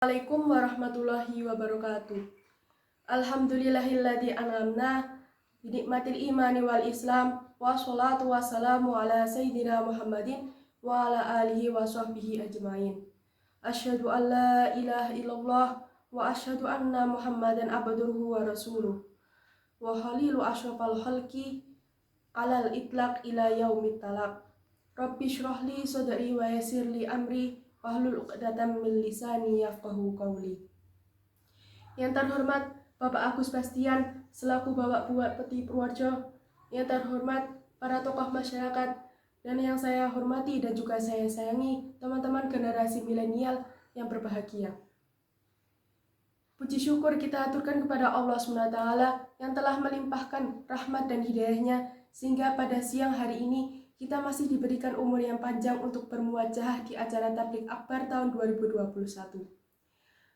Assalamualaikum warahmatullahi wabarakatuh. Alhamdulillahilladzi an'amna binikmatil imani wal islam wa sholatu wassalamu ala sayyidina Muhammadin wa ala alihi wa sahbihi ajmain. Asyhadu an la ilaha illallah wa asyhadu anna Muhammadan abduhu wa rasuluh wa khalilu asyrafal khalqi alal itlaq ila yaumit talaq. Rabbi shrah li sadri wa yassir li amri wahlul 'uqdatam min lisani yafqahu qawli. Yang terhormat Bapak Agus Bastian selaku Bapak Bupati Purworejo, yang terhormat para tokoh masyarakat, dan yang saya hormati dan juga saya sayangi teman-teman generasi milenial yang berbahagia. Puji syukur kita aturkan kepada Allah SWT yang telah melimpahkan rahmat dan hidayahnya sehingga pada siang hari ini kita masih diberikan umur yang panjang untuk bermuajahah di acara Tabligh Akbar tahun 2021.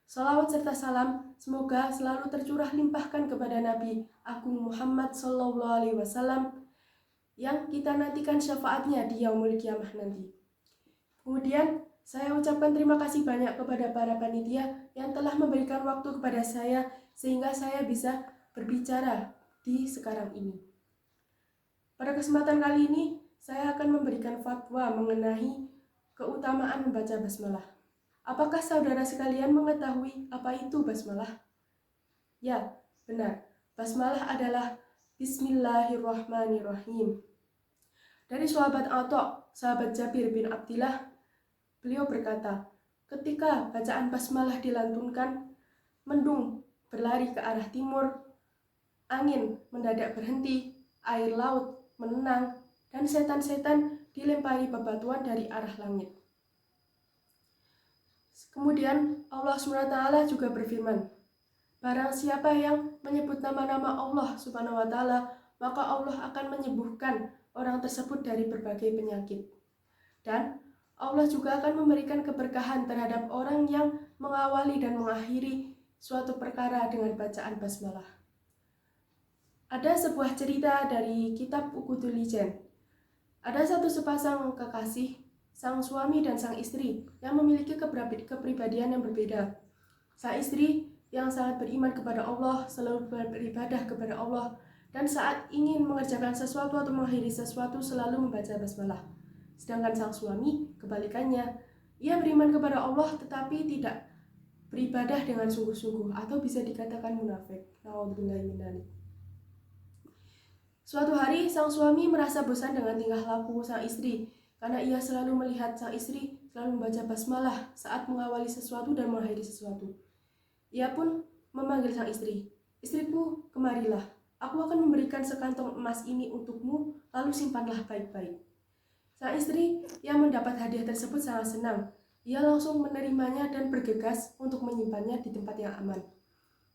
Salawat serta salam semoga selalu tercurah limpahkan kepada Nabi Agung Muhammad SAW yang kita nantikan syafaatnya di yaumul kiamah nanti. Kemudian saya ucapkan terima kasih banyak kepada para panitia yang telah memberikan waktu kepada saya sehingga saya bisa berbicara di sekarang ini. Pada kesempatan kali ini saya akan memberikan fatwa mengenai keutamaan membaca basmalah. Apakah saudara sekalian mengetahui apa itu basmalah? Ya, benar. Basmalah adalah Bismillahirrahmanirrahim. Dari sahabat Atha, sahabat Jabir bin Abdillah, beliau berkata, ketika bacaan basmalah dilantunkan, mendung berlari ke arah timur, angin mendadak berhenti, air laut menenang, dan setan-setan dilempari bebatuan dari arah langit. Kemudian Allah SWT juga berfirman, barang siapa yang menyebut nama-nama Allah SWT, maka Allah akan menyembuhkan orang tersebut dari berbagai penyakit. Dan Allah juga akan memberikan keberkahan terhadap orang yang mengawali dan mengakhiri suatu perkara dengan bacaan basmalah. Ada sebuah cerita dari kitab Uqudul Lijan. Ada satu sepasang kekasih, sang suami dan sang istri yang memiliki kepribadian yang berbeda. Sang istri yang sangat beriman kepada Allah, selalu beribadah kepada Allah, dan saat ingin mengerjakan sesuatu atau mengakhiri sesuatu selalu membaca basmalah. Sedangkan sang suami kebalikannya, ia beriman kepada Allah tetapi tidak beribadah dengan sungguh-sungguh atau bisa dikatakan munafik. Nauzubillahi min dzalik. Suatu hari sang suami merasa bosan dengan tingkah laku sang istri karena ia selalu melihat sang istri selalu membaca basmalah saat mengawali sesuatu dan mengakhiri sesuatu. Ia pun memanggil sang istri, "Istriku, kemarilah. Aku akan memberikan sekantong emas ini untukmu, lalu simpanlah baik-baik." Sang istri yang mendapat hadiah tersebut sangat senang. Ia langsung menerimanya dan bergegas untuk menyimpannya di tempat yang aman.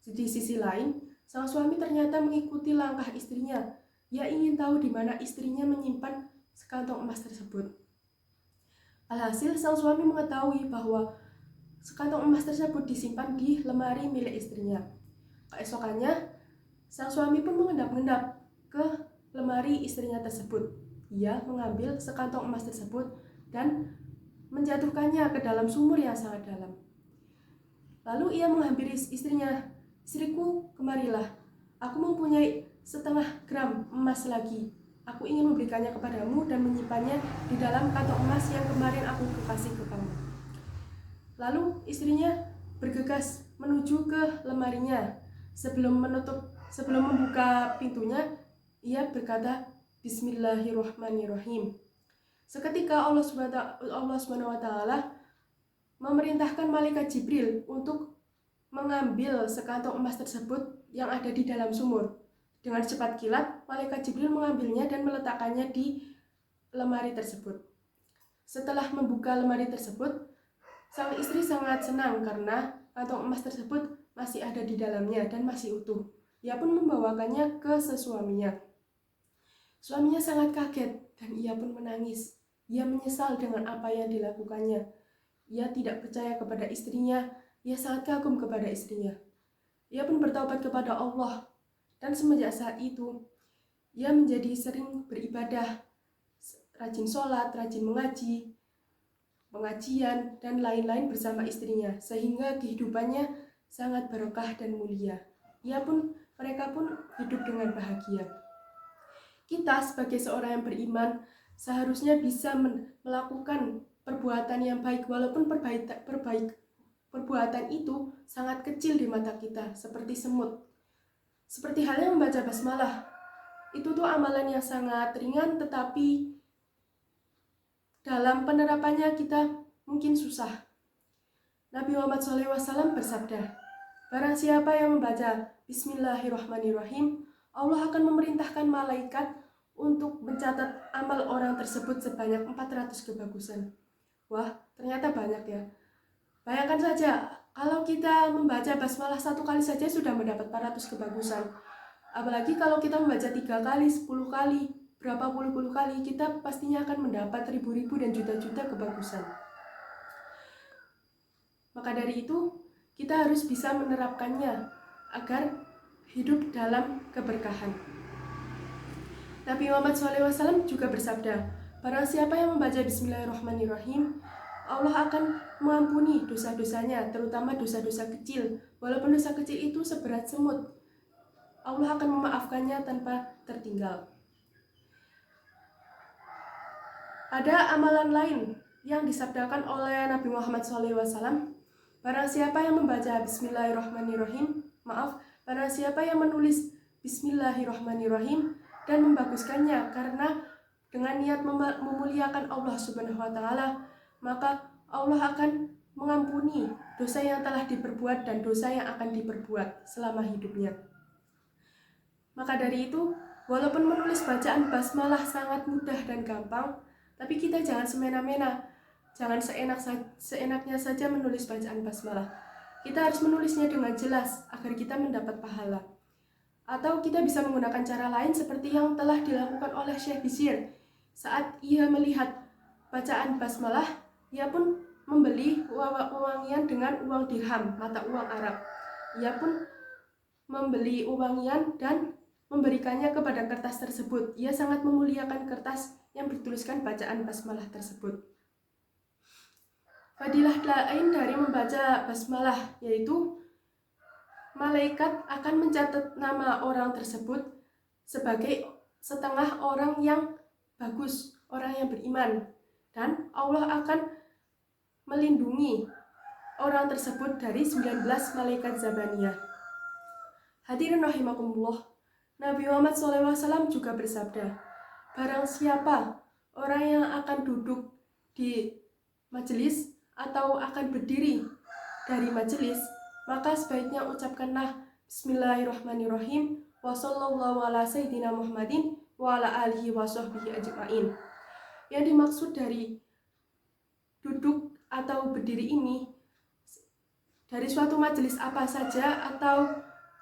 Di sisi lain, sang suami ternyata mengikuti langkah istrinya. Ia ingin tahu di mana istrinya menyimpan sekantong emas tersebut. Alhasil, sang suami mengetahui bahwa sekantong emas tersebut disimpan di lemari milik istrinya. Keesokannya, sang suami pun mengendap-endap ke lemari istrinya tersebut. Ia mengambil sekantong emas tersebut dan menjatuhkannya ke dalam sumur yang sangat dalam. Lalu ia menghampiri istrinya, "Istriku, kemarilah. Aku mempunyai setengah gram emas lagi. Aku ingin memberikannya kepadamu dan menyimpannya di dalam kantong emas yang kemarin aku kasih ke kamu." Lalu istrinya bergegas menuju ke lemarinya. Sebelum membuka pintunya, ia berkata, "Bismillahirrahmanirrahim." Seketika Allah SWT memerintahkan malaikat Jibril untuk mengambil sekantong emas tersebut yang ada di dalam sumur. Dengan cepat kilat, malaikat Jibril mengambilnya dan meletakkannya di lemari tersebut. Setelah membuka lemari tersebut, sang istri sangat senang karena kantong emas tersebut masih ada di dalamnya dan masih utuh. Ia pun membawakannya ke sesuaminya. Suaminya sangat kaget dan ia pun menangis. Ia menyesal dengan apa yang dilakukannya. Ia tidak percaya kepada istrinya. Ia sangat kagum kepada istrinya. Ia pun bertaubat kepada Allah. Dan semenjak saat itu, ia menjadi sering beribadah, rajin sholat, rajin mengaji. pengajian, dan lain-lain bersama istrinya, sehingga kehidupannya sangat berkah dan mulia. Mereka pun hidup dengan bahagia. Kita sebagai seorang yang beriman seharusnya bisa melakukan perbuatan yang baik, walaupun perbuatan itu sangat kecil di mata kita, seperti semut. Seperti halnya membaca basmalah. Itu tuh amalan yang sangat ringan, tetapi dalam penerapannya kita mungkin susah. Nabi Muhammad SAW bersabda, barang siapa yang membaca Bismillahirrahmanirrahim, Allah akan memerintahkan malaikat untuk mencatat amal orang tersebut sebanyak 400 kebagusan. Wah, ternyata banyak ya. Bayangkan saja, kalau kita membaca basmalah 1 kali saja sudah mendapat 400 kebagusan. Apalagi kalau kita membaca 3 kali, 10 kali, berapa puluh kali, kita pastinya akan mendapat ribu-ribu dan juta-juta kebagusan. Maka dari itu, kita harus bisa menerapkannya agar hidup dalam keberkahan. Nabi Muhammad SAW juga bersabda, barang siapa yang membaca Bismillahirrahmanirrahim, Allah akan mengampuni dosa-dosanya, terutama dosa-dosa kecil. Walaupun dosa kecil itu seberat semut, Allah akan memaafkannya tanpa tertinggal. Ada amalan lain yang disabdakan oleh Nabi Muhammad SAW. Barang siapa yang membaca Bismillahirrahmanirrahim, barang siapa yang menulis Bismillahirrahmanirrahim dan membaguskannya karena dengan niat memuliakan Allah Subhanahu wa Ta'ala, maka Allah akan mengampuni dosa yang telah diperbuat dan dosa yang akan diperbuat selama hidupnya. Maka dari itu, walaupun menulis bacaan basmalah sangat mudah dan gampang, tapi kita jangan semena-mena, jangan seenaknya saja menulis bacaan basmalah. Kita harus menulisnya dengan jelas agar kita mendapat pahala. Atau kita bisa menggunakan cara lain seperti yang telah dilakukan oleh Syekh Bisir. Saat ia melihat bacaan basmalah, ia pun membeli wangian dengan uang dirham, mata uang Arab. Ia pun membeli wangian dan memberikannya kepada kertas tersebut. Ia sangat memuliakan kertas yang bertuliskan bacaan basmalah tersebut. Fadilah lain dari membaca basmalah yaitu malaikat akan mencatat nama orang tersebut sebagai setengah orang yang bagus, orang yang beriman, dan Allah akan melindungi orang tersebut dari 19 malaikat Zabaniyah. Hadirin rahimakumullah, Nabi Muhammad SAW juga bersabda, barang siapa orang yang akan duduk di majelis atau akan berdiri dari majelis, maka sebaiknya ucapkanlah Bismillahirrahmanirrahim wa sallallahu ala sayyidina Muhammadin wa ala alihi wa sahbihi ajma'in. Yang dimaksud dari duduk atau berdiri ini dari suatu majelis apa saja, atau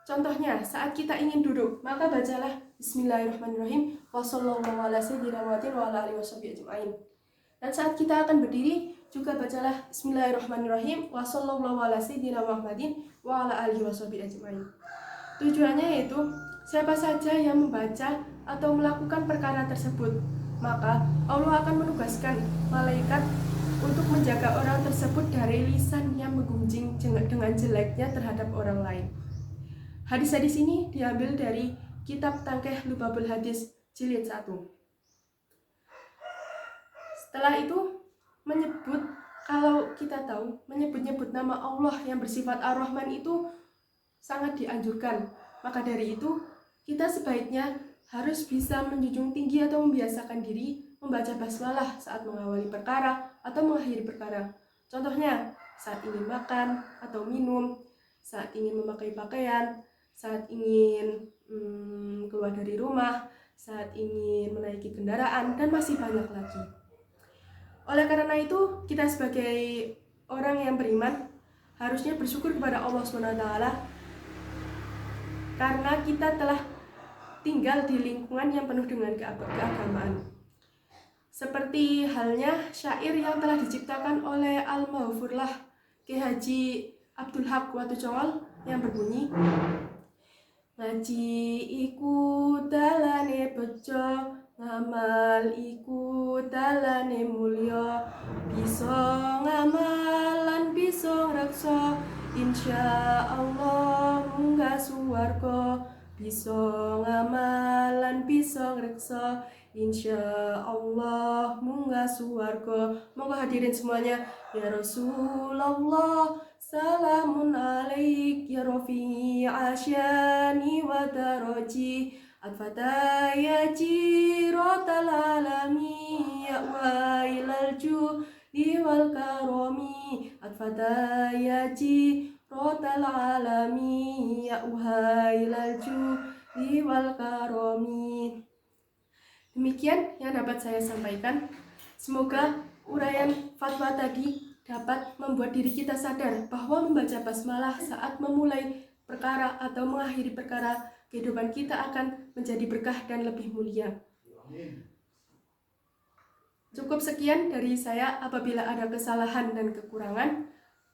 contohnya saat kita ingin duduk, maka bacalah Bismillahirrahmanirrahim wa sallallahu ala sayyidina Muhammadin wa ala alihi wa sahbihi ajma'in. Dan saat kita akan berdiri juga bacalah Bismillahirrahmanirrahim wa sallallahu ala sayyidina Muhammadin wa ala alihi wa sahbihi ajma'in. Tujuannya yaitu siapa saja yang membaca atau melakukan perkara tersebut, maka Allah akan menugaskan malaikat untuk menjaga orang tersebut dari lisan yang menggunjing dengan jeleknya terhadap orang lain. Hadis-hadis ini diambil dari kitab Tangkeh Lubabul Hadis jilid 1. Setelah itu kalau kita tahu menyebut nama Allah yang bersifat Ar-Rahman itu sangat dianjurkan. Maka dari itu kita sebaiknya harus bisa menjunjung tinggi atau membiasakan diri membaca basmalah saat mengawali perkara atau mengakhiri perkara. Contohnya saat ingin makan atau minum, saat ingin memakai pakaian, saat ingin keluar dari rumah, saat ingin menaiki kendaraan, dan masih banyak lagi. Oleh karena itu, kita sebagai orang yang beriman harusnya bersyukur kepada Allah SWT karena kita telah tinggal di lingkungan yang penuh dengan keagamaan. Seperti halnya syair yang telah diciptakan oleh Al-Mahfurlah Ki Haji Abdul Haq Watu Congol yang berbunyi, ngaji iku dalane bejo ngamal iku dalane mulya, bisa ngamalan bisa ngreksa, insyaallah munggah swarga. Bisa ngamalan bisa ngreksa, insyaallah munggah swarga. Monggo hadirin semuanya. Ya Rasulullah, salamun alaik ya rafi'a syani wa daraji, al-fataya jirotal alami ya wailal judi wal karomi, al-fataya jirotal alami ya wailal judi wal karomi. Demikian yang dapat saya sampaikan. Semoga uraian fatwa tadi dapat membuat diri kita sadar bahwa membaca basmalah saat memulai perkara atau mengakhiri perkara kehidupan kita akan menjadi berkah dan lebih mulia. Cukup sekian dari saya. Apabila ada kesalahan dan kekurangan,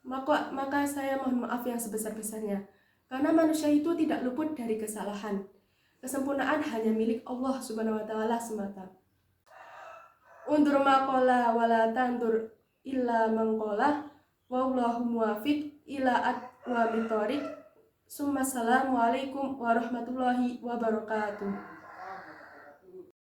maka saya mohon maaf yang sebesar-besarnya. Karena manusia itu tidak luput dari kesalahan. Kesempurnaan hanya milik Allah Subhanahu wa Ta'ala semata. Undur maqala wala tandur illa mangqala, wallahu muwafiq ila aqwamit thoriq. Assalamualaikum warahmatullahi wabarakatuh.